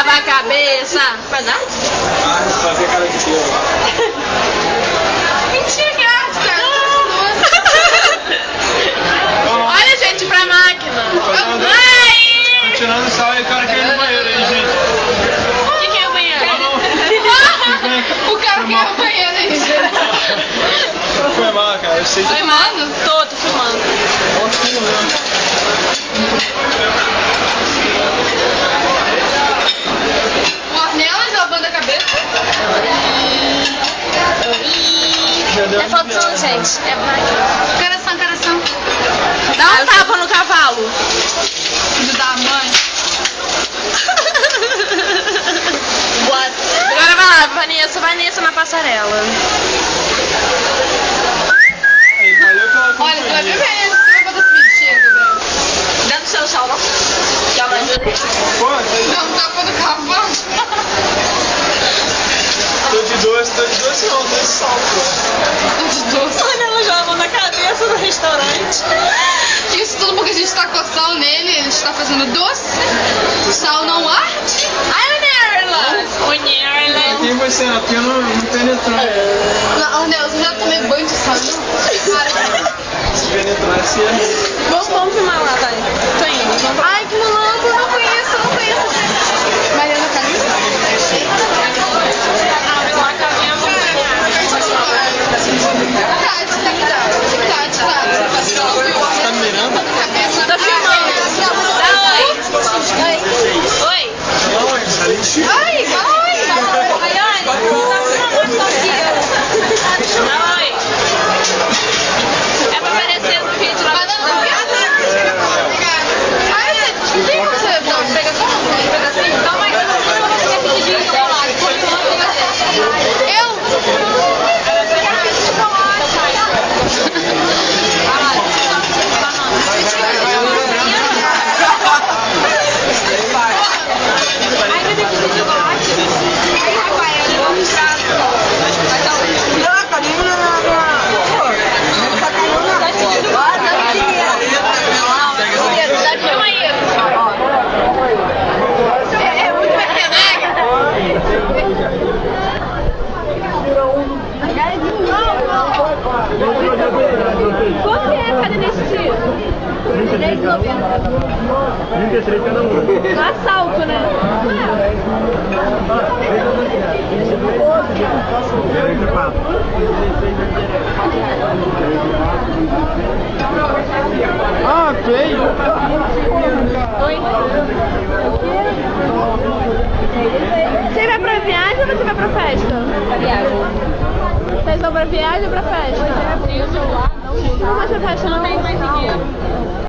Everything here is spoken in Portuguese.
lavar a cabeça. Vai dar? Fazer cara de teu. Mentira, que arte, cara. Olha, gente, pra máquina. Tô tirando sal e o cara quer ir no banheiro aí, gente. O que é o banheiro? O cara quer ir no banheiro aí, gente. Foi mal, cara. Eu sei que... Filmando? Tô filmando. O Ornelas lavando a cabeça. É produção, gente. É máquina. Coração, coração. Dá um tapa no cavalo. Filho da mãe. Agora vai lá, Vanessa. Vanessa na passarela. Aí, valeu pela Olha, companhia. você vai ver esse. Você vai botar esse vídeo, chega, velho. Dentro do seu sal, não? Já vai ver. Pô, tá aí. Não, tapa do cavalo. Tô de doce não, tô de sal, pô. Tô de doce. Olha, ela joga na cabeça do restaurante. Isso tudo porque a gente tá com sal nele, a gente tá fazendo doce. O sal não arde. Ai, o Nerland. O Nerland. Quem você? Aqui eu não penetrar. Não, Ornelas, eu já tomei banho de sal. Se penetrar, se é. Vamos filmar lá, vai. Tô indo. Ai, que malandro. Não conheço, não conheço. Mariana Camila? Tá me mirando? Tô filmando. Dá oi. Oi. Não, tá lixo. Ai, ai! Dá oi. É pra aparecer no vídeo lá. Vai dando ai, tem você pega só um pedacinho? Calma aí, eu não vou fazer esse vídeo de chocolate. Eu? Quanto é cada nesse dia? 33 cada um. No assalto, né? Ah, feio. Oi? Você vai pra viagem ou você vai pra festa? Pra viagem. Vocês vão pra viagem ou pra festa? Não vai pra festa não.